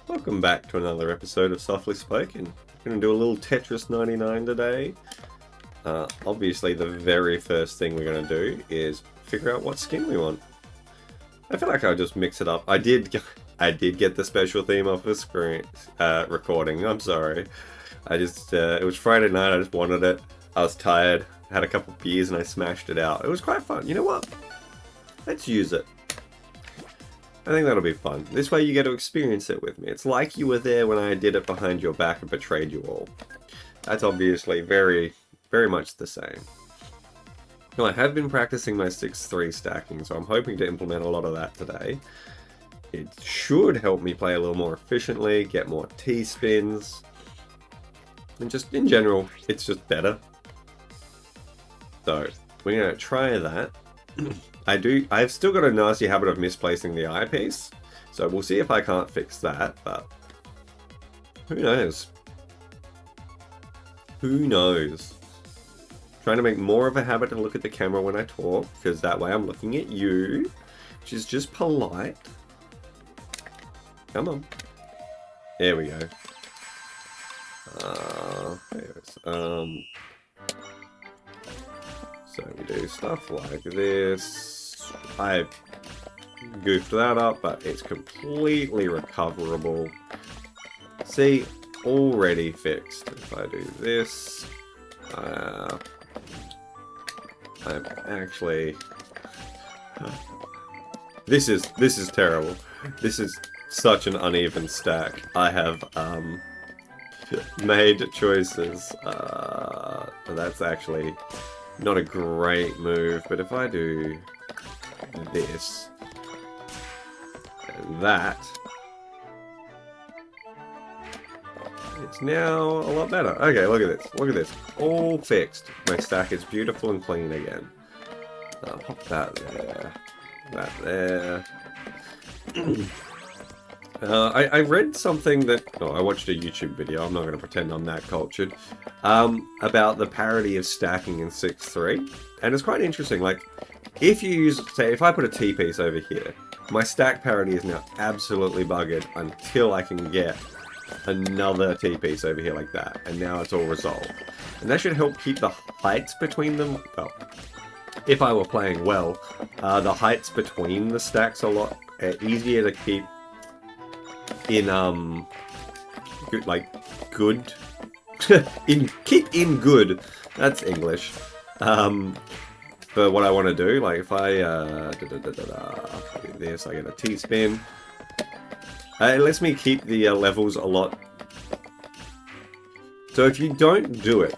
Welcome back to another episode of Softly Spoken. We're going to do a little Tetris99 today. Obviously, the very first thing we're going to do is figure out what skin we want. I feel like I'll just mix it up. I did get the special theme off the screen recording. I'm sorry. It was Friday night. I just wanted it. I was tired. Had a couple beers and I smashed it out. It was quite fun. You know what? Let's use it. I think that'll be fun. This way you get to experience it with me. It's like you were there when I did it behind your back and betrayed you all. That's obviously very, very much the same. Now, I have been practicing my 6-3 stacking, so I'm hoping to implement a lot of that today. It should help me play a little more efficiently, get more T-spins, and just in general, it's just better. So, we're going to try that. I've still got a nasty habit of misplacing the eyepiece, so we'll see if I can't fix that, but who knows? Who knows? Trying to make more of a habit to look at the camera when I talk, because that way I'm looking at you, which is just polite. Come on. There we go. So we do stuff like this. I goofed that up, but it's completely recoverable. See, already fixed. If I do this, I'm actually. This is terrible. This is such an uneven stack. I have made choices. That's actually not a great move, but if I do this and that, it's now a lot better. Okay, look at this. Look at this. All fixed. My stack is beautiful and clean again. Pop that there. That there. I read something that... Oh, I watched a YouTube video. I'm not going to pretend I'm that cultured. About the parity of stacking in 6-3. And it's quite interesting. Like, if you use... Say, if I put a T-piece over here, my stack parity is now absolutely buggered until I can get another T-piece over here like that. And now it's all resolved. And that should help keep the heights between them... Well, if I were playing well, the heights between the stacks are a lot easier to keep in good keep in good. That's English. But what I want to do, like if I do this, I get a T-spin. It lets me keep the levels a lot. So if you don't do it,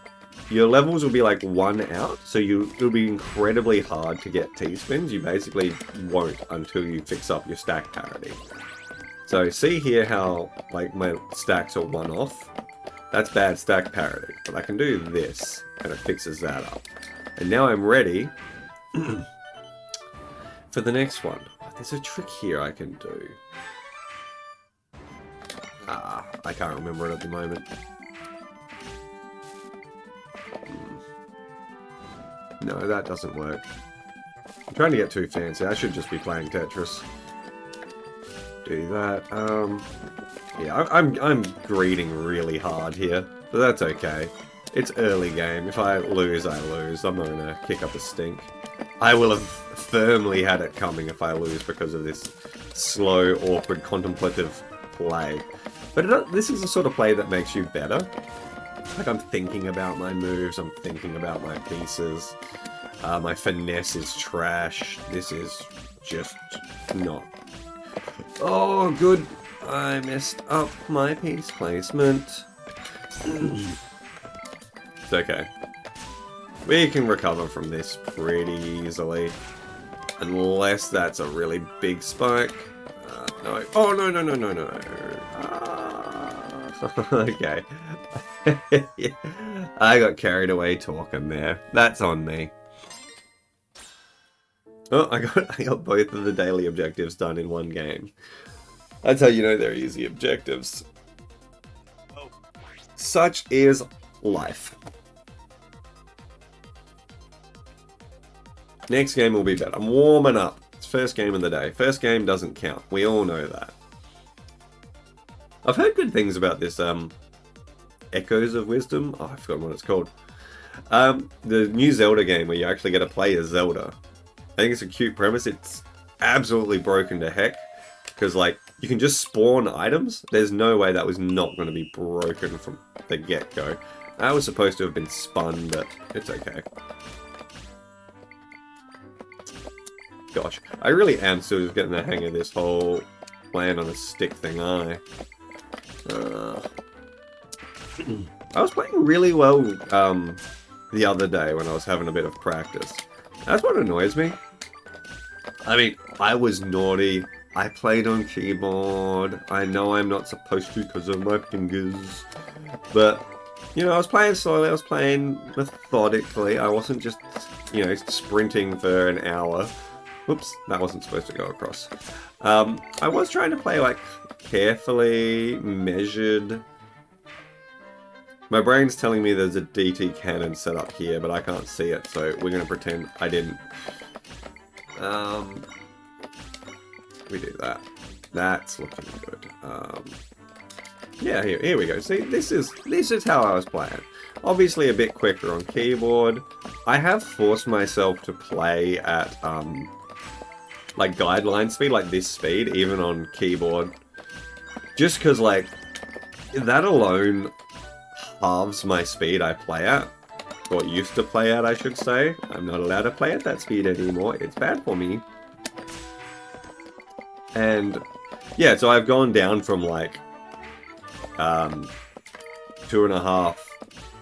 your levels will be like 1 out, so it'll be incredibly hard to get T-spins. You basically won't until you fix up your stack parity. So see here how like my stacks are 1 off? That's bad stack parity. But I can do this and it fixes that up. And now I'm ready for the next one. There's a trick here I can do. I can't remember it at the moment. No, that doesn't work. I'm trying to get too fancy. I should just be playing Tetris. Do that. Yeah, I'm greeting really hard here, but that's okay. It's early game. If I lose, I lose. I'm not gonna kick up a stink. I will have firmly had it coming if I lose because of this slow, awkward, contemplative play. But this is the sort of play that makes you better. Like, I'm thinking about my moves, I'm thinking about my pieces. My finesse is trash. This is just not... Oh, good. I messed up my piece placement. It's okay. We can recover from this pretty easily. Unless that's a really big spike. No. Oh, no. Okay. I got carried away talking there. That's on me. Oh, I got both of the daily objectives done in one game. That's how you know they're easy objectives. Such is life. Next game will be better. I'm warming up. It's first game of the day. First game doesn't count. We all know that. I've heard good things about this Echoes of Wisdom. Oh, I've forgotten what it's called. The new Zelda game where you actually get to play as Zelda. I think it's a cute premise. It's absolutely broken to heck. Because, like, you can just spawn items. There's no way that was not going to be broken from the get-go. That was supposed to have been spun, but it's okay. Gosh, I really am still just getting the hang of this whole land on a stick thing, aren't I? I was playing really well the other day when I was having a bit of practice. That's what annoys me. I mean, I was naughty. I played on keyboard. I know I'm not supposed to because of my fingers. But, you know, I was playing slowly. I was playing methodically. I wasn't just, you know, sprinting for an hour. Whoops, that wasn't supposed to go across. I was trying to play, like, carefully, measured. My brain's telling me there's a DT cannon set up here, but I can't see it, so we're going to pretend I didn't. We do that. That's looking good. Yeah, here we go. See, this is how I was playing. Obviously a bit quicker on keyboard. I have forced myself to play at, like, guideline speed, like this speed, even on keyboard. Just because, like, that alone halves my speed I play at. Or used to play at, I should say. I'm not allowed to play at that speed anymore. It's bad for me. And, yeah, so I've gone down from, like, 2.5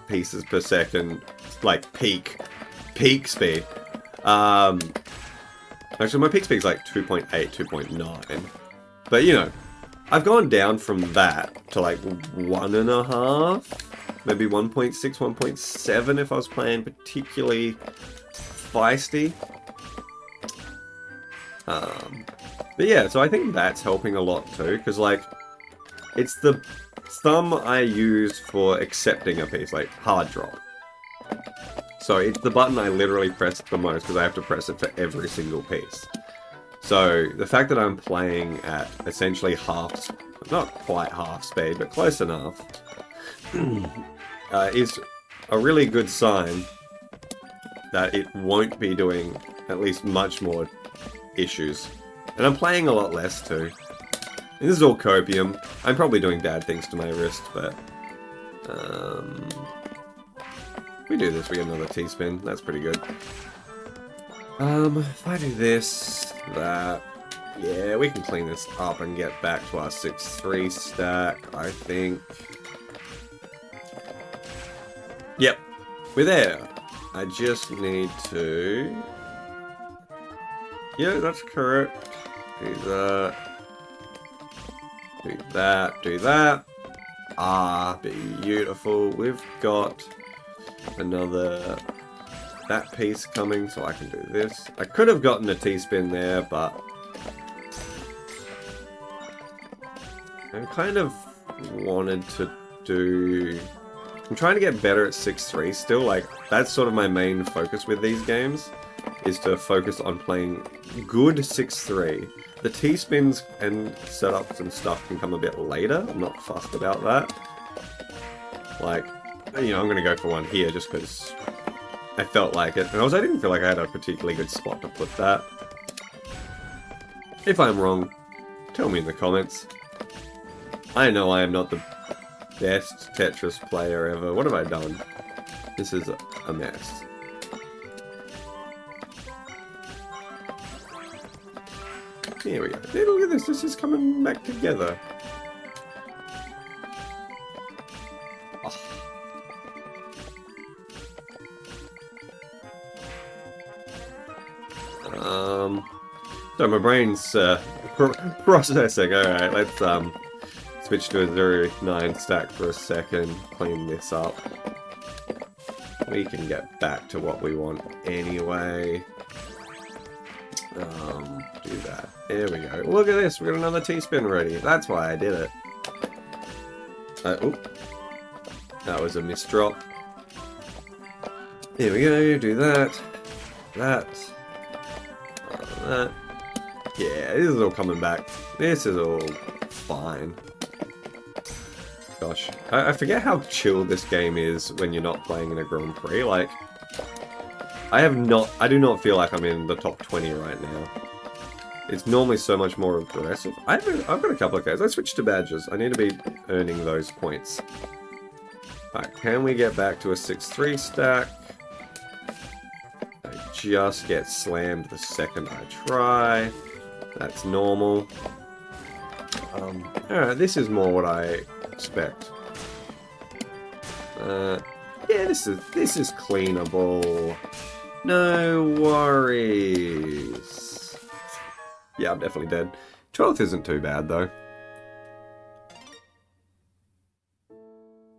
pieces per second, like, peak speed. Actually, my peak speed is like 2.8, 2.9. But, you know, I've gone down from that to like 1.5, maybe 1.6, 1.7 if I was playing particularly feisty. But yeah, so I think that's helping a lot too, because like, it's the thumb I use for accepting a piece, like hard drop. So it's the button I literally press the most because I have to press it for every single piece. So the fact that I'm playing at essentially half, not quite half speed, but close enough, is a really good sign that it won't be doing at least much more issues. And I'm playing a lot less too. And this is all copium. I'm probably doing bad things to my wrist, but we do this, we get another T-spin. That's pretty good. If I do this, that, yeah, we can clean this up and get back to our 6-3 stack, I think. Yep, we're there. I just need to... Yeah, that's correct. Do that. Do that, do that. Ah, beautiful. We've got another that piece coming, so I can do this. I could have gotten a T-spin there, but I kind of wanted to do... I'm trying to get better at 6-3 still, like, that's sort of my main focus with these games, is to focus on playing good 6-3. The T-spins and setups and stuff can come a bit later, I'm not fussed about that. Like, you know, I'm gonna go for one here just because I felt like it. And I didn't feel like I had a particularly good spot to put that. If I'm wrong, tell me in the comments. I know I am not the best Tetris player ever. What have I done? This is a mess. Here we go. Look at this. This is coming back together. So my brain's processing. Alright, let's switch to a 0-9 stack for a second, clean this up. We can get back to what we want anyway. Do that. There we go. Look at this, we got another T-spin ready. That's why I did it. Oop. That was a misdrop. Here we go, do that. That. That. Yeah, this is all coming back. This is all fine. Gosh, I forget how chill this game is when you're not playing in a Grand Prix. Like, I do not feel like I'm in the top 20 right now. It's normally so much more aggressive. I've got a couple of guys. I switched to badges. I need to be earning those points. Alright, can we get back to a 6-3 stack? I just get slammed the second I try. That's normal. Alright, this is more what I expect. Yeah, this is cleanable. No worries. Yeah, I'm definitely dead. 12th isn't too bad, though.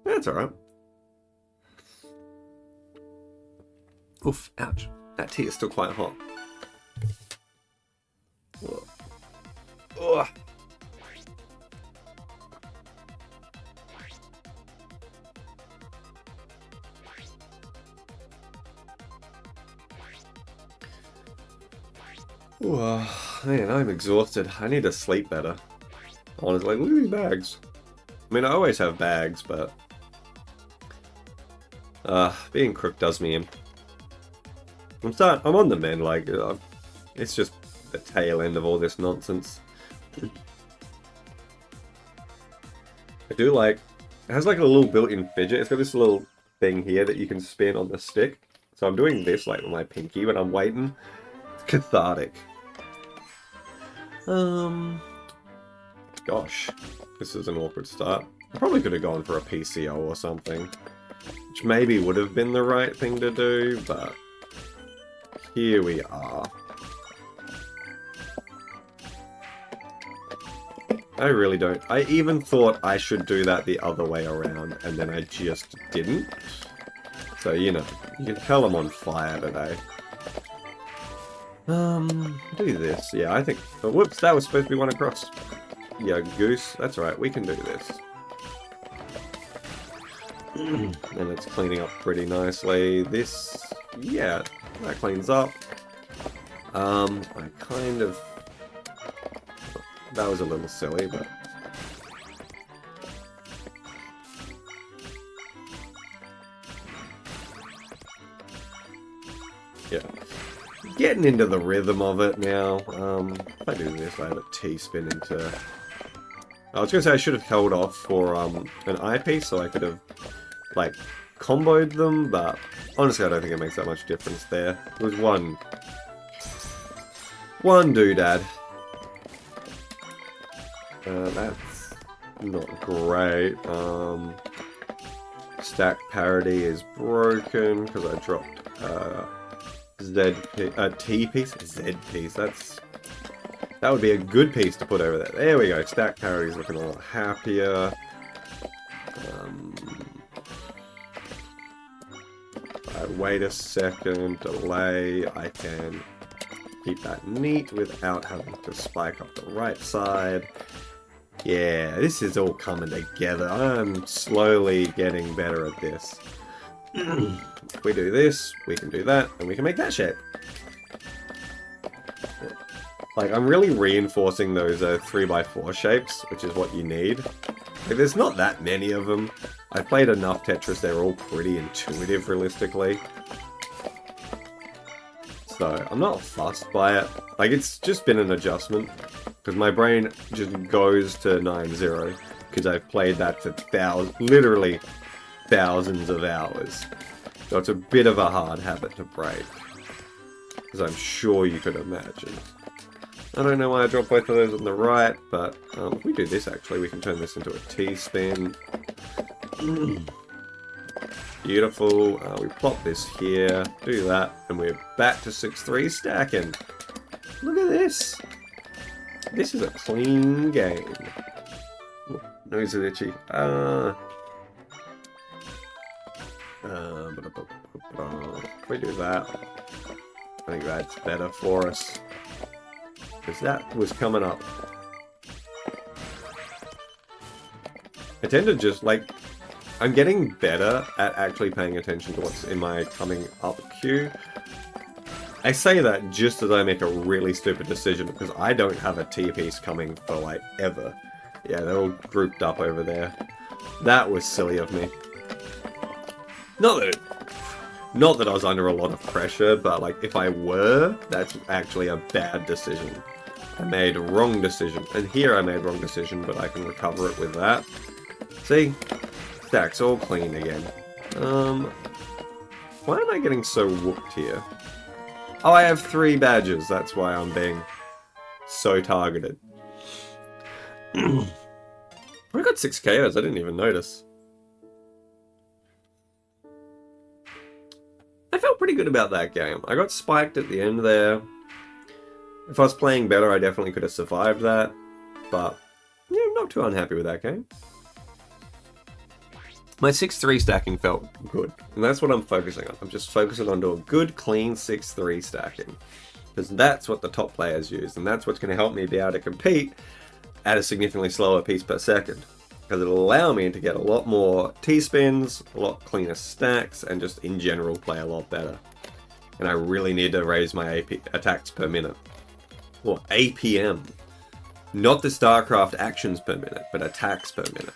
That's alright. Oof, ouch. That tea is still quite hot. Ugh. Ugh. Ooh, man, I'm exhausted. I need to sleep better. Honestly, look at these bags. I mean, I always have bags, but being crook does me in. I'm on the mend. Like, it's just the tail end of all this nonsense. I do like. It has like a little built-in fidget. It's got this little thing here that you can spin on the stick. So I'm doing this like with my pinky when I'm waiting. It's cathartic. Gosh, this is an awkward start. I probably could have gone for a PCO or something, which maybe would have been the right thing to do, but here we are. I really don't. I even thought I should do that the other way around, and then I just didn't. So, you know, you can tell I'm on fire today. Do this. Yeah, I think... Oh, whoops, that was supposed to be one across. Yeah, goose. That's right, we can do this. And it's cleaning up pretty nicely. This... Yeah, that cleans up. I kind of... That was a little silly, but... Yeah. Getting into the rhythm of it now. If I do this, I have a T-spin into... I was going to say I should have held off for an eyepiece, so I could have, like, comboed them, but honestly I don't think it makes that much difference there. It was one doodad. That's not great. Stack parity is broken because I dropped T piece? Z piece. That would be a good piece to put over there. There we go. Stack parity is looking a lot happier. Wait a second. Delay. I can keep that neat without having to spike up the right side. Yeah, this is all coming together. I'm slowly getting better at this. If we do this, we can do that, and we can make that shape. Like, I'm really reinforcing those 3x4 shapes, which is what you need. Like, there's not that many of them. I've played enough Tetris, they're all pretty intuitive, realistically. So, I'm not fussed by it. Like, it's just been an adjustment. Because my brain just goes to 9-0. Because I've played that for literally thousands of hours. So it's a bit of a hard habit to break. As I'm sure you could imagine. I don't know why I dropped both of those on the right, but if we do this actually, we can turn this into a T-spin. Beautiful. We plop this here, do that, and we're back to 6-3 stacking. Look at this. This is a clean game. Nose is itchy. If we do that, I think that's better for us. Because that was coming up. I tend to just, like, I'm getting better at actually paying attention to what's in my coming up queue. I say that just as I make a really stupid decision, because I don't have a T-piece coming for, like, ever. Yeah, they're all grouped up over there. That was silly of me. Not that I was under a lot of pressure, but like if I were, that's actually a bad decision. I made a wrong decision. And here I made a wrong decision, but I can recover it with that. See? Stack's all clean again. Why am I getting so whooped here? Oh, I have 3 badges. That's why I'm being so targeted. I got 6 KOs. I didn't even notice. I felt pretty good about that game. I got spiked at the end there. If I was playing better, I definitely could have survived that. But, yeah, I'm not too unhappy with that game. My 6-3 stacking felt good, and that's what I'm focusing on. I'm just focusing on doing good, clean 6-3 stacking. Because that's what the top players use, and that's what's going to help me be able to compete at a significantly slower piece per second. Because it'll allow me to get a lot more T-spins, a lot cleaner stacks, and just in general play a lot better. And I really need to raise my attacks per minute. Or APM. Not the StarCraft actions per minute, but attacks per minute.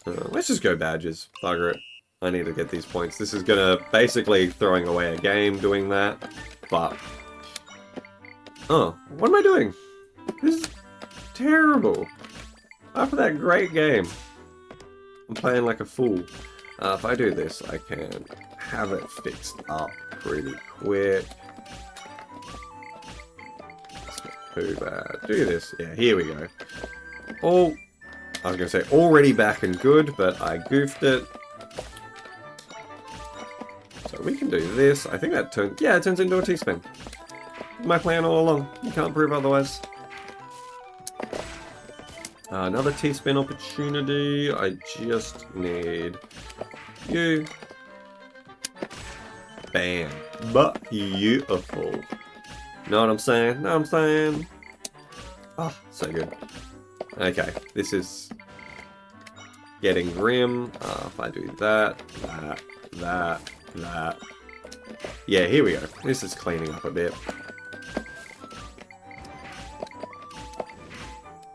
Let's just go badges. Bugger it. I need to get these points. This is gonna basically throwing away a game doing that. But... oh, what am I doing? This is terrible. After that great game, I'm playing like a fool. If I do this, I can have it fixed up pretty quick. That's not too bad. Do this. Yeah, here we go. Oh, I was going to say already back and good, but I goofed it. So we can do this. I think that turns... yeah, it turns into a T-spin. My plan all along. You can't prove otherwise. Another T-spin opportunity. I just need you. Bam. But beautiful. Know what I'm saying? Know what I'm saying? Oh, so good. Okay, this is getting grim. If I do that. Yeah, here we go. This is cleaning up a bit.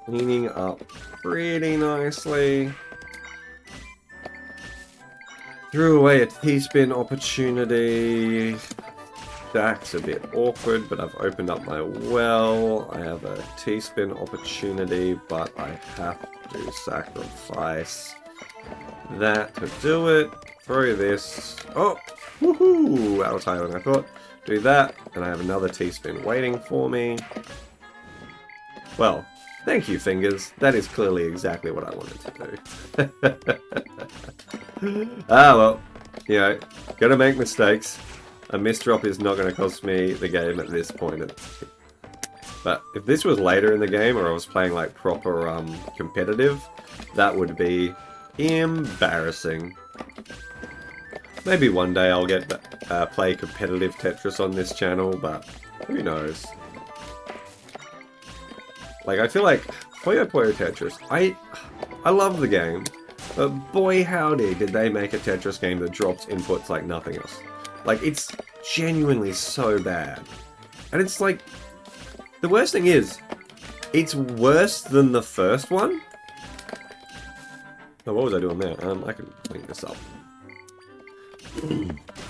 Cleaning up pretty nicely. Threw away a T-spin opportunity. That's a bit awkward, but I've opened up my well. I have a T-spin opportunity, but I have to sacrifice that to do it. Throw this. Oh, woohoo! Out of time than I thought. Do that, and I have another T-spin waiting for me. Well, thank you, fingers. That is clearly exactly what I wanted to do. Ah, well, you know, gotta make mistakes. A misdrop is not going to cost me the game at this point. But if this was later in the game, or I was playing like proper competitive, that would be embarrassing. Maybe one day I'll get play competitive Tetris on this channel, but who knows. Like, I feel like Puyo Puyo Tetris, I love the game, but boy howdy did they make a Tetris game that drops inputs like nothing else. Like, it's genuinely so bad. And it's like, the worst thing is, it's worse than the first one. Oh, what was I doing there? I can clean this up.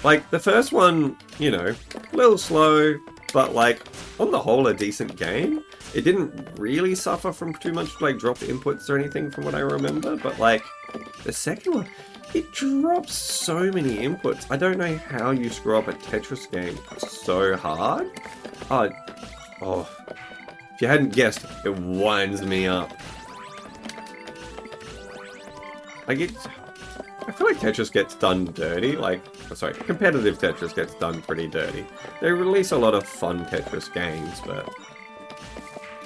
Like, the first one, you know, a little slow, but like, on the whole, a decent game. It didn't really suffer from too much, like, dropped inputs or anything from what I remember, but like, the second one, it drops so many inputs. I don't know how you screw up a Tetris game so hard. Oh, if you hadn't guessed, it winds me up. Like, I feel like Tetris gets done dirty. Like, sorry, competitive Tetris gets done pretty dirty. They release a lot of fun Tetris games, but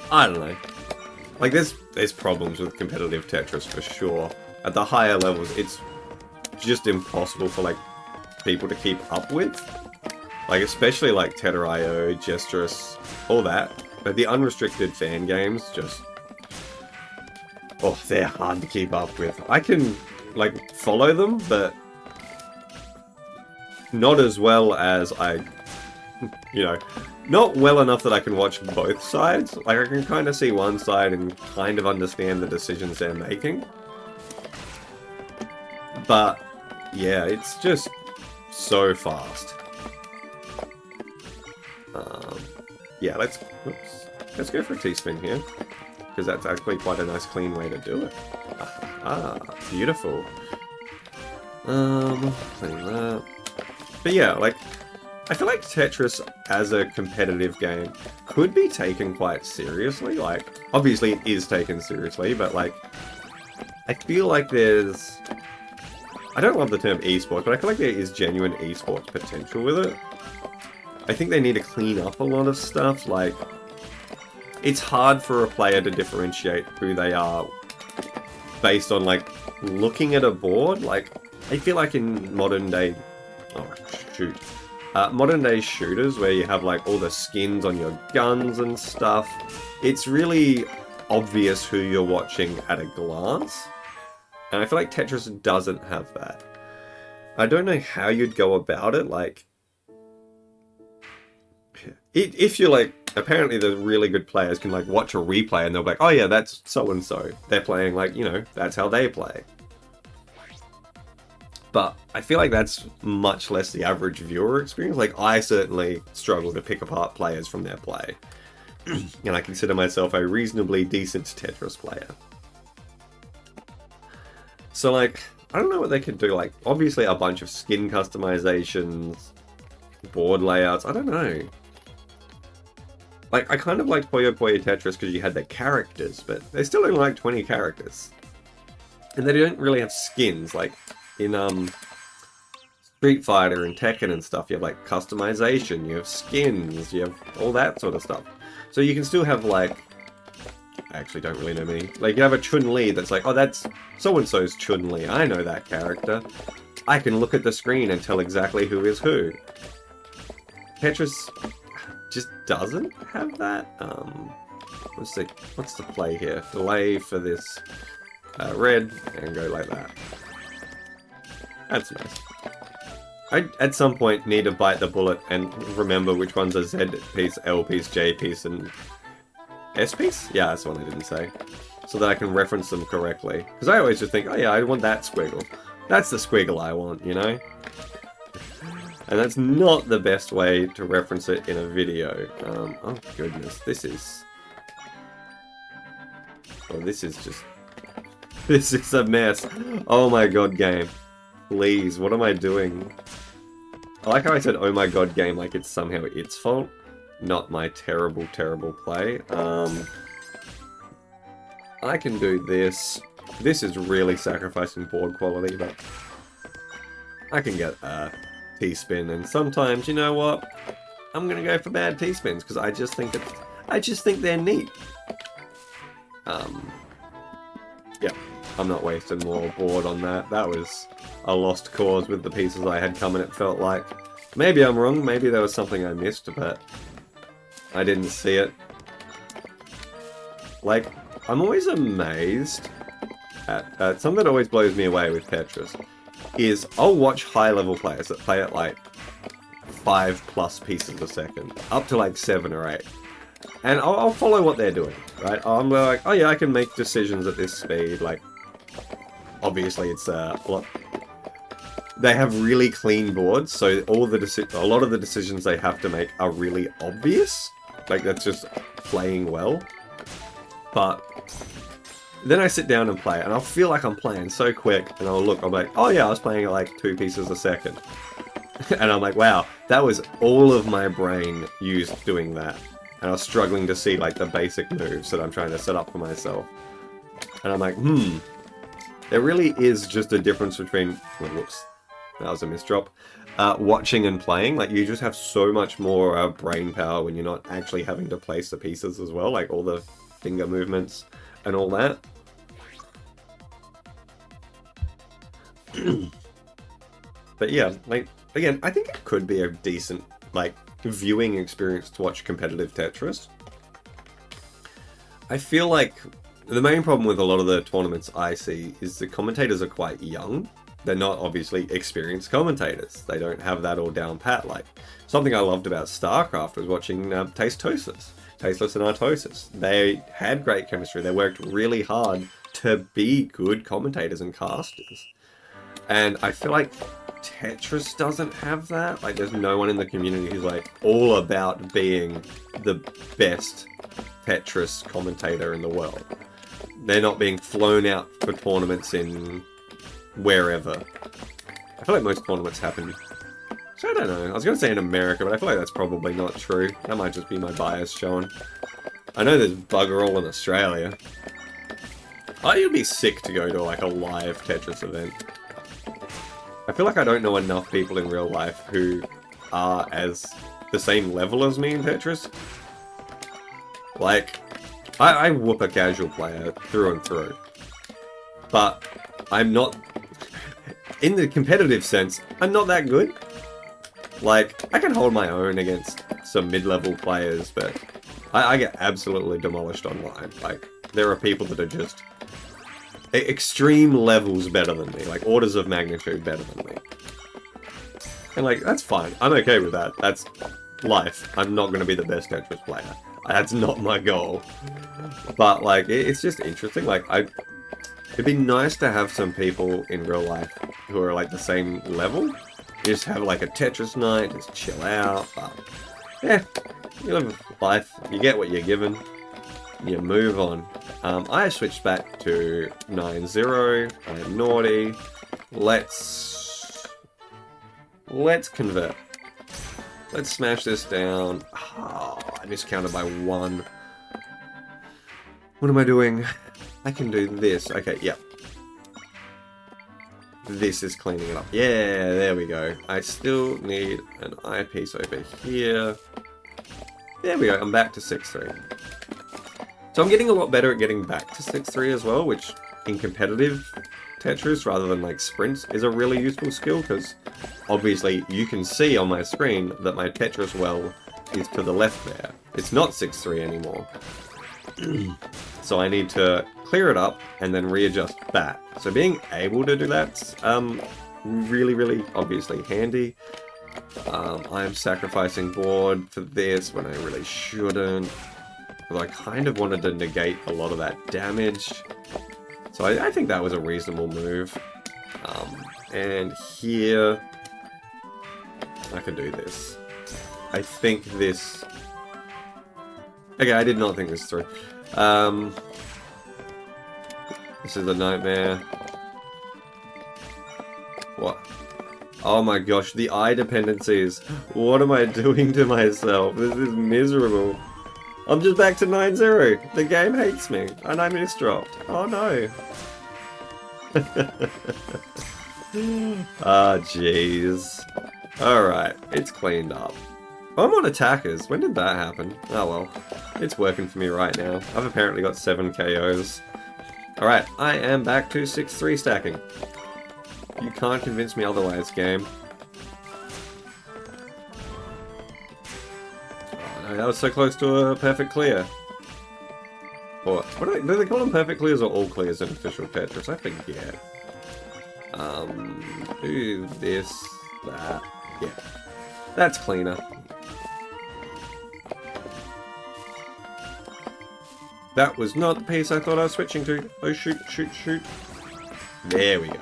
I don't know. Like, there's problems with competitive Tetris for sure. At the higher levels, it's just impossible for like people to keep up with, like especially like Tether.io, Gestress, all that. But the unrestricted fan games, just they're hard to keep up with. I can like follow them, but not as well as I, you know, not well enough that I can watch both sides. Like, I can kind of see one side and kind of understand the decisions they're making. But yeah, it's just so fast. Yeah, let's go for a T-spin here, because that's actually quite a nice clean way to do it. Beautiful. Clean that. But yeah, like, I feel like Tetris as a competitive game could be taken quite seriously. Like, obviously it is taken seriously, but like, I feel like there's... I don't love the term esports, but I feel like there is genuine esports potential with it. I think they need to clean up a lot of stuff, like... It's hard for a player to differentiate who they are based on, like, looking at a board. Like, I feel like in modern day... Oh, shoot. Modern day shooters, where you have, like, all the skins on your guns and stuff, it's really obvious who you're watching at a glance. And I feel like Tetris doesn't have that. I don't know how you'd go about it, like... If you're like, apparently the really good players can like watch a replay and they'll be like, oh yeah, that's so-and-so. They're playing like, you know, that's how they play. But I feel like that's much less the average viewer experience. Like, I certainly struggle to pick apart players from their play. And I consider myself a reasonably decent Tetris player. So like, I don't know what they could do. Like, obviously a bunch of skin customizations, board layouts, I don't know. Like, I kind of liked Puyo Puyo Tetris because you had the characters, but they still only like 20 characters. And they don't really have skins, like in Street Fighter and Tekken and stuff. You have like customization, you have skins, you have all that sort of stuff. So you can still have like, I actually don't really know many. Like, you have a Chun-Li that's like, oh, that's so-and-so's Chun-Li, I know that character. I can look at the screen and tell exactly who is who. Tetris just doesn't have that. What's the play here? Delay for this red and go like that. That's nice. I at some point need to bite the bullet and remember which one's a Z piece, L piece, J piece, and S piece? Yeah, that's the one I didn't say. So that I can reference them correctly. Because I always just think, oh yeah, I want that squiggle. That's the squiggle I want, you know? And that's not the best way to reference it in a video. Oh goodness, this is... Oh, this is just... This is a mess. Oh my god, game. Please, what am I doing? I like how I said, oh my god, game, like it's somehow its fault. Not my terrible, terrible play. I can do this. This is really sacrificing board quality, but... I can get T-spin, and sometimes, you know what? I'm gonna go for bad T-spins, because I just think they're neat. Yeah, I'm not wasting more board on that. That was a lost cause with the pieces I had coming, it felt like. Maybe I'm wrong, maybe there was something I missed, but I didn't see it. Like, I'm always amazed at something that always blows me away with Tetris is I'll watch high-level players that play at like 5+ pieces a second, up to like 7 or 8. And I'll follow what they're doing, right? I'm like, oh yeah, I can make decisions at this speed. Like, obviously it's a lot. They have really clean boards, so a lot of the decisions they have to make are really obvious. Like, that's just playing well. But then I sit down and play, and I'll feel like I'm playing so quick, and I'll look, I'm like, oh yeah, I was playing at like 2 pieces a second. And I'm like, wow, that was all of my brain used doing that. And I was struggling to see like the basic moves that I'm trying to set up for myself. And I'm like, there really is just a difference between, oh, whoops, that was a misdrop, watching and playing. Like, you just have so much more brain power when you're not actually having to place the pieces as well, like all the finger movements and all that. But yeah, like, again, I think it could be a decent, like, viewing experience to watch competitive Tetris. I feel like the main problem with a lot of the tournaments I see is the commentators are quite young. They're not obviously experienced commentators. They don't have that all down pat. Like, something I loved about StarCraft was watching Tasteless and Artosis. They had great chemistry. They worked really hard to be good commentators and casters. And I feel like Tetris doesn't have that. Like, there's no one in the community who's like all about being the best Tetris commentator in the world. They're not being flown out for tournaments in wherever. I feel like most tournaments happen. So I don't know. I was going to say in America, but I feel like that's probably not true. That might just be my bias showing. I know there's bugger all in Australia. Oh, you'd be sick to go to like a live Tetris event. I feel like I don't know enough people in real life who are as the same level as me in Tetris. Like, I whoop a casual player through and through. But I'm not... In the competitive sense, I'm not that good. Like, I can hold my own against some mid-level players, but I get absolutely demolished online. Like, there are people that are just extreme levels better than me, like orders of magnitude better than me. And like, that's fine. I'm okay with that. That's life. I'm not going to be the best Tetris player. That's not my goal. But like, it's just interesting. Like, it'd be nice to have some people in real life who are like the same level. You just have like a Tetris night, just chill out. But yeah, you live life. You get what you're given. You move on. I switched back to 9-0. I am naughty. Let's convert. Let's smash this down. Oh, I miscounted by 1. What am I doing? I can do this. Okay, yep. This is cleaning it up. Yeah, there we go. I still need an eyepiece over here. There we go. I'm back to 6-3. So I'm getting a lot better at getting back to 6-3 as well, which in competitive Tetris, rather than like sprints, is a really useful skill, because obviously you can see on my screen that my Tetris well is to the left there. It's not 6-3 anymore. So I need to clear it up and then readjust that. So being able to do that's really, really obviously handy. I'm sacrificing board for this when I really shouldn't. But I kind of wanted to negate a lot of that damage. So I think that was a reasonable move. And here, I can do this. I think this... Okay, I did not think this through. This is a nightmare. What? Oh my gosh, the eye dependencies. What am I doing to myself? This is miserable. I'm just back to 9-0. The game hates me, and I misdropped. Oh no. Ah, jeez. Alright, it's cleaned up. I'm on attackers. When did that happen? Oh well. It's working for me right now. I've apparently got 7 KOs. Alright, I am back to 6-3 stacking. You can't convince me otherwise, game. Oh no, that was so close to a perfect clear. Or, what do they call them, perfect clears or all clears in official Tetris? I forget. Do this, that. Yeah. That's cleaner. That was not the piece I thought I was switching to. Oh, shoot, shoot, shoot. There we go.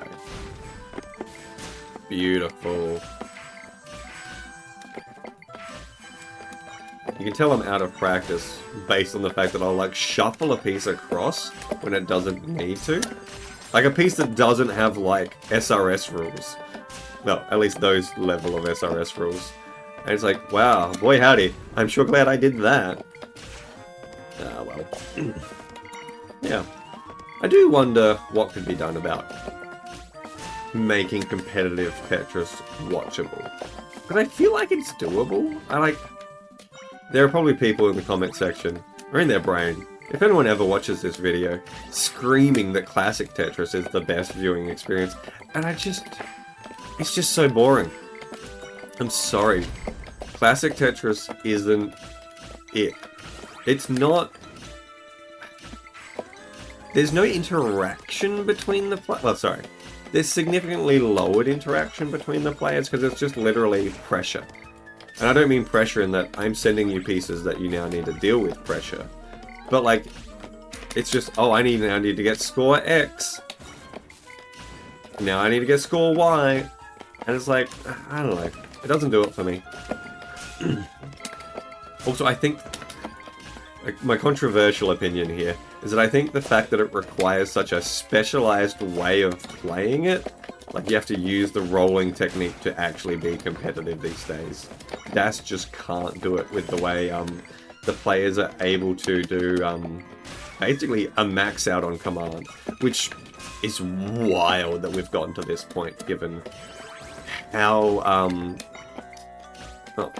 Beautiful. You can tell I'm out of practice based on the fact that I'll like shuffle a piece across when it doesn't need to. Like a piece that doesn't have like SRS rules. Well, at least those level of SRS rules. And it's like, wow, boy howdy. I'm sure glad I did that. Ah, well. Yeah. I do wonder what could be done about making competitive Tetris watchable. But I feel like it's doable. There are probably people in the comment section, or in their brain, if anyone ever watches this video, screaming that classic Tetris is the best viewing experience. And it's just so boring. I'm sorry. Classic Tetris isn't it. It's not... There's no interaction between the players. Well, sorry. There's significantly lowered interaction between the players because it's just literally pressure. And I don't mean pressure in that I'm sending you pieces that you now need to deal with pressure. But like, it's just, oh, I now need to get score X. Now I need to get score Y. And it's like, I don't know. It doesn't do it for me. Also, I think, like, my controversial opinion here is that I think the fact that it requires such a specialized way of playing it, like you have to use the rolling technique to actually be competitive these days. DAS just can't do it with the way the players are able to do basically a max out on command, which is wild that we've gotten to this point given how oh,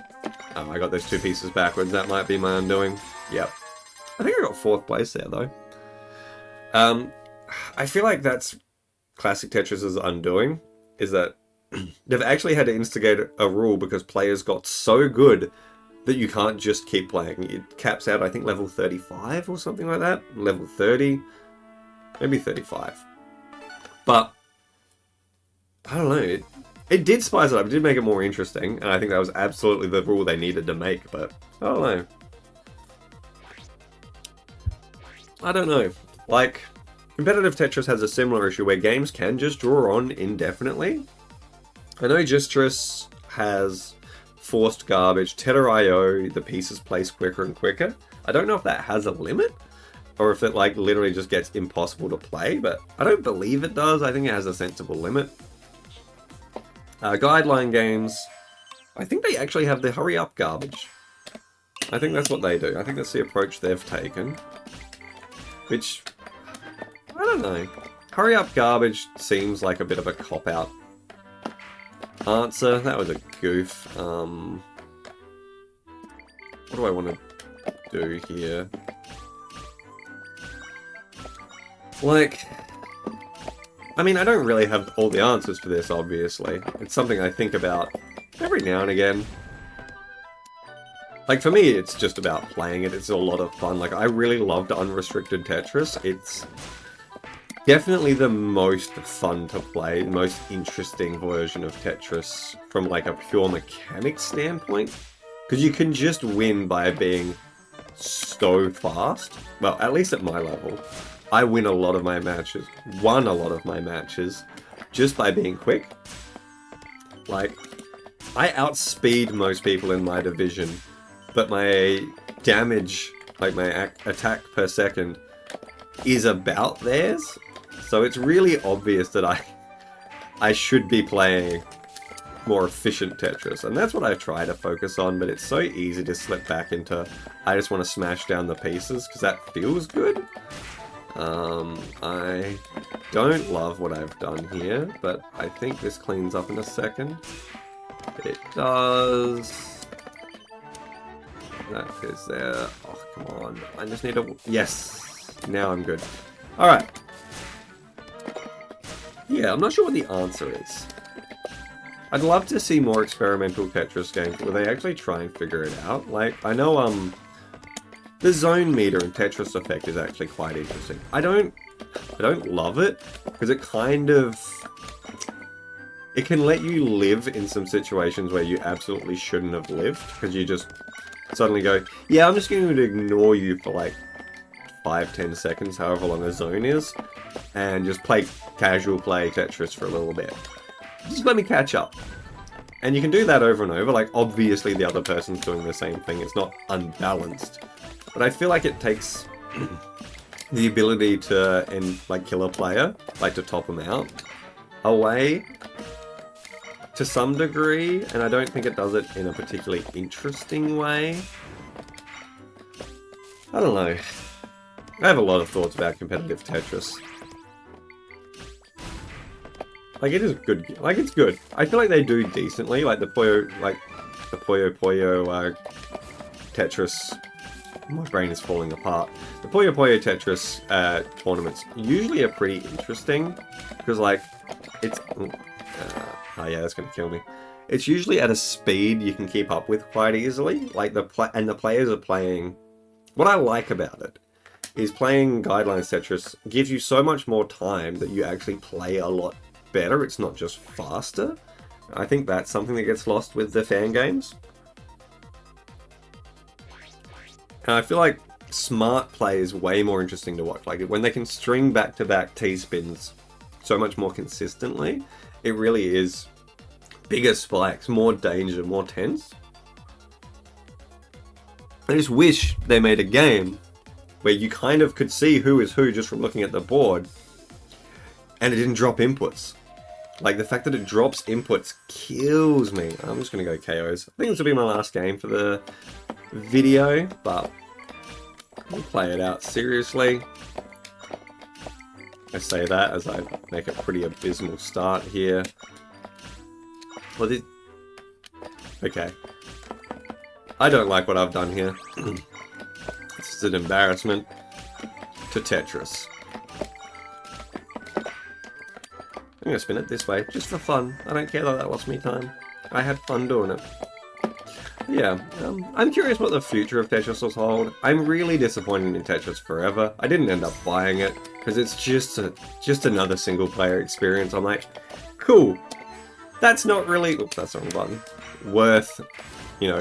I got those 2 pieces backwards. That might be my undoing. Yep. I think I got 4th place there, though. I feel like that's classic Tetris's undoing, is that they've actually had to instigate a rule because players got so good that you can't just keep playing. It caps out, I think, level 35 or something like that. Level 30. Maybe 35. But, I don't know. It did spice it up. It did make it more interesting. And I think that was absolutely the rule they needed to make. But, I don't know. I don't know. Like, competitive Tetris has a similar issue where games can just draw on indefinitely. I know Tetris has forced garbage, Tether.io, the pieces place quicker and quicker. I don't know if that has a limit, or if it like literally just gets impossible to play, but I don't believe it does. I think it has a sensible limit. Guideline games, I think they actually have the hurry up garbage. I think that's what they do. I think that's the approach they've taken. Which, I don't know. Hurry up garbage seems like a bit of a cop-out answer. That was a goof. What do I want to do here? Like, I mean, I don't really have all the answers for this, obviously. It's something I think about every now and again. Like, for me, it's just about playing it. It's a lot of fun. Like, I really loved Unrestricted Tetris. It's definitely the most fun to play, the most interesting version of Tetris from, like, a pure mechanics standpoint. Because you can just win by being so fast. Well, at least at my level. I win a lot of my matches, won a lot of my matches, just by being quick. Like, I outspeed most people in my division, but my damage, like my attack per second, is about theirs. So it's really obvious that I should be playing more efficient Tetris. And that's what I try to focus on, but it's so easy to slip back into, I just want to smash down the pieces, because that feels good. I don't love what I've done here, but I think this cleans up in a second. It does. That is there. Oh, come on. I just need to... Yes! Now I'm good. Alright. Yeah, I'm not sure what the answer is. I'd love to see more experimental Tetris games where they actually try and figure it out. Like, I know, the zone meter in Tetris Effect is actually quite interesting. I don't love it, because it kind of... It can let you live in some situations where you absolutely shouldn't have lived, because you just suddenly go, yeah, I'm just going to ignore you for like 5-10 seconds, however long a zone is, and just play casual play Tetris for a little bit. Just let me catch up. And you can do that over and over, like obviously the other person's doing the same thing, it's not unbalanced. But I feel like it takes the ability to kill a player, like to top them out, away to some degree, and I don't think it does it in a particularly interesting way. I don't know. I have a lot of thoughts about competitive Tetris. Like, it is good. Like, it's good. I feel like they do decently. Like, the Puyo Puyo Tetris... My brain is falling apart. The Puyo Puyo Tetris tournaments usually are pretty interesting. Because, like, it's... oh yeah, that's going to kill me. It's usually at a speed you can keep up with quite easily. Like, the players are playing... What I like about it is playing Guidelines Tetris gives you so much more time that you actually play a lot better. It's not just faster. I think that's something that gets lost with the fan games. And I feel like smart play is way more interesting to watch. Like when they can string back-to-back T-spins so much more consistently. It really is bigger spikes, more danger, more tense. I just wish they made a game where you kind of could see who is who just from looking at the board, and it didn't drop inputs. Like, the fact that it drops inputs kills me. I'm just going to go KOs. I think this will be my last game for the video, but we'll play it out seriously. I say that as I make a pretty abysmal start here. Well, okay. I don't like what I've done here. This is an embarrassment to Tetris. I'm going to spin it this way, just for fun. I don't care that that lost me time. I had fun doing it. Yeah, I'm curious what the future of Tetris will hold. I'm really disappointed in Tetris Forever. I didn't end up buying it, because it's just another single-player experience. I'm like, cool. That's not really... Oops, that's the wrong button. Worth, you know,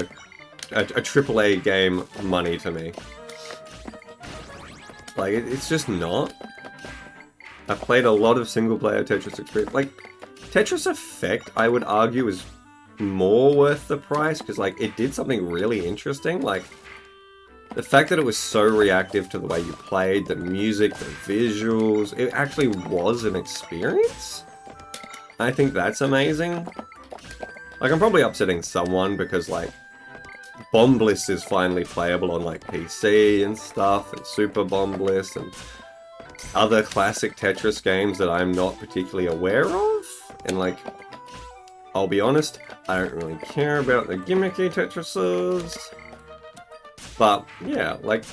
a AAA game money to me. Like, it's just not. I've played a lot of single-player Tetris experience. Like, Tetris Effect, I would argue, is more worth the price, because, like, it did something really interesting. Like, the fact that it was so reactive to the way you played, the music, the visuals, it actually was an experience. I think that's amazing. Like, I'm probably upsetting someone because, like, Bomb Bliss is finally playable on, like, PC and stuff, and Super Bomb Bliss, and other classic Tetris games that I'm not particularly aware of. And, like, I'll be honest, I don't really care about the gimmicky Tetrises. But, yeah, like,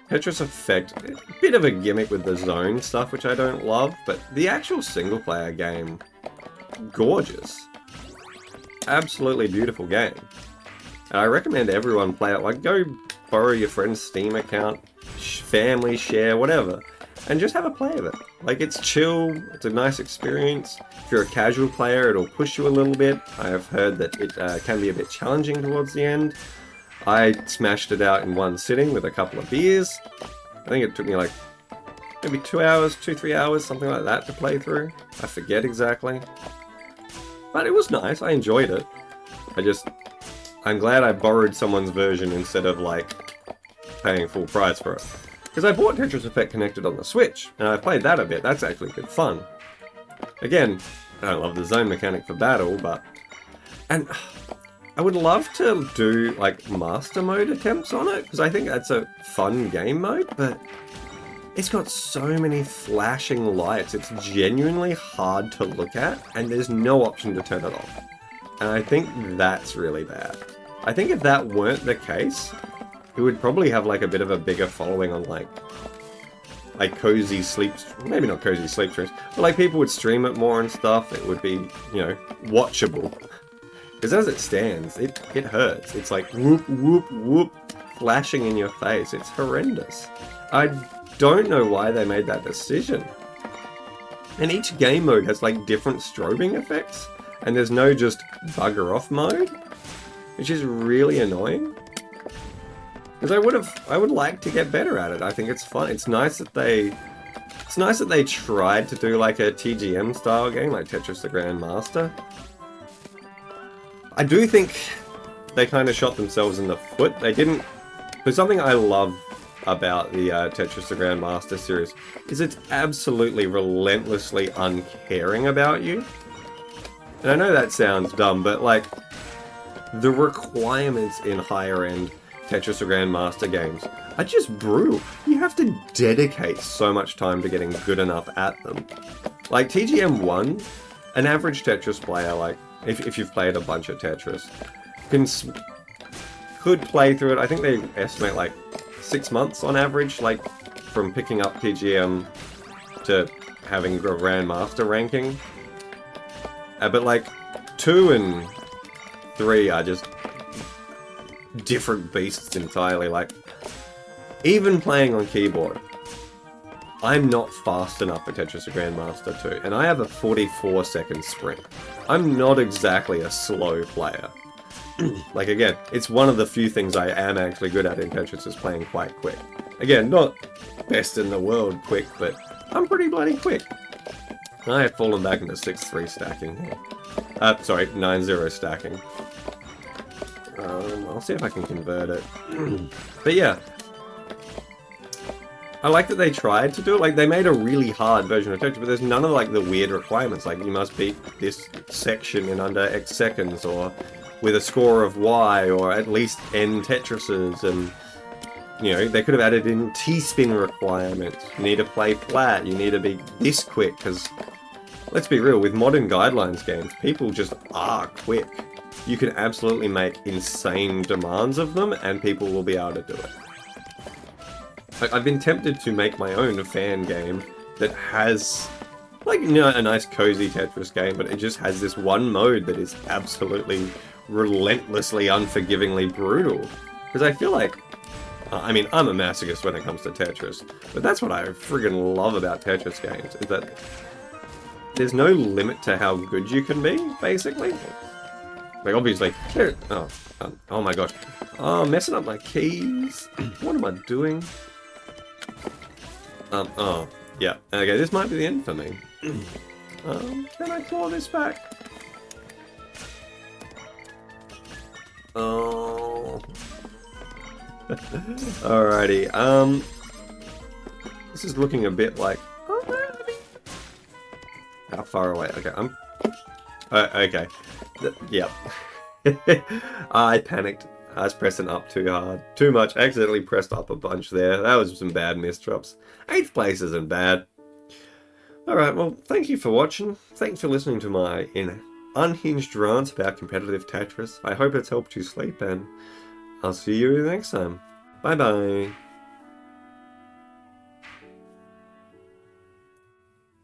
Tetris Effect, a bit of a gimmick with the zone stuff, which I don't love, but the actual single-player game, gorgeous. Absolutely beautiful game. And I recommend everyone play it. Like, go borrow your friend's Steam account, family share, whatever, and just have a play of it. Like, it's chill, it's a nice experience. If you're a casual player, it'll push you a little bit. I have heard that it can be a bit challenging towards the end. I smashed it out in one sitting with a couple of beers. I think it took me like maybe 2 hours, 2-3 hours, something like that to play through. I forget exactly. But it was nice, I enjoyed it. I'm glad I borrowed someone's version instead of, like, paying full price for it. Because I bought Tetris Effect Connected on the Switch, and I played that a bit. That's actually good fun. Again, I don't love the zone mechanic for battle, but... And I would love to do, like, Master Mode attempts on it, because I think that's a fun game mode, but it's got so many flashing lights. It's genuinely hard to look at, and there's no option to turn it off. And I think that's really bad. I think if that weren't the case, it would probably have, like, a bit of a bigger following on, like cozy sleep, maybe not cozy sleep streams, but, like, people would stream it more and stuff. It would be, you know, watchable. Because as it stands, it hurts. It's like whoop, whoop, whoop, flashing in your face. It's horrendous. I don't know why they made that decision. And each game mode has, like, different strobing effects. And there's no just bugger off mode, which is really annoying. Because I would like to get better at it. I think it's fun. It's nice that they tried to do, like, a TGM style game, like Tetris the Grandmaster. I do think they kind of shot themselves in the foot. They didn't... There's something I love about the Tetris the Grandmaster series, is it's absolutely relentlessly uncaring about you. And I know that sounds dumb, but, like, the requirements in higher-end Tetris the Grandmaster games are just brutal. You have to dedicate so much time to getting good enough at them. Like, TGM1, an average Tetris player, like, if you've played a bunch of Tetris, could play through it. I think they estimate, like, 6 months on average, like, from picking up TGM to having a Grandmaster ranking. But, like, 2 and 3 are just different beasts entirely. Like, even playing on keyboard, I'm not fast enough for Tetris the Grandmaster 2, and I have a 44-second sprint. I'm not exactly a slow player. Like, again, it's one of the few things I am actually good at in Tetris is playing quite quick. Again, not best in the world quick, but I'm pretty bloody quick. I have fallen back into 6-3 stacking here. Sorry, 9-0 stacking. I'll see if I can convert it. But yeah. I like that they tried to do it. Like, they made a really hard version of Tetris, but there's none of, like, the weird requirements. Like, you must beat this section in under X seconds, or with a score of Y, or at least N Tetrises, and, you know, they could have added in T-spin requirements. You need to play flat, you need to be this quick, because, let's be real, with modern guidelines games, people just are quick. You can absolutely make insane demands of them, and people will be able to do it. I've been tempted to make my own fan game that has, like, you know, a nice cozy Tetris game, but it just has this one mode that is absolutely relentlessly, unforgivingly brutal. Because I feel like, I mean, I'm a masochist when it comes to Tetris, but that's what I friggin' love about Tetris games, is that there's no limit to how good you can be, basically. Like, obviously, oh my gosh. Oh, messing up my keys. What am I doing? Oh, yeah. Okay, this might be the end for me. Can I claw this back? Oh. Alrighty, this is looking a bit like... How far away? Okay, okay. Yep. I panicked. I was pressing up too hard. Too much. I accidentally pressed up a bunch there. That was some bad misdrops. 8th place isn't bad. Alright, well, thank you for watching. Thanks for listening to my unhinged rants about competitive Tetris. I hope it's helped you sleep, and I'll see you next time. Bye-bye.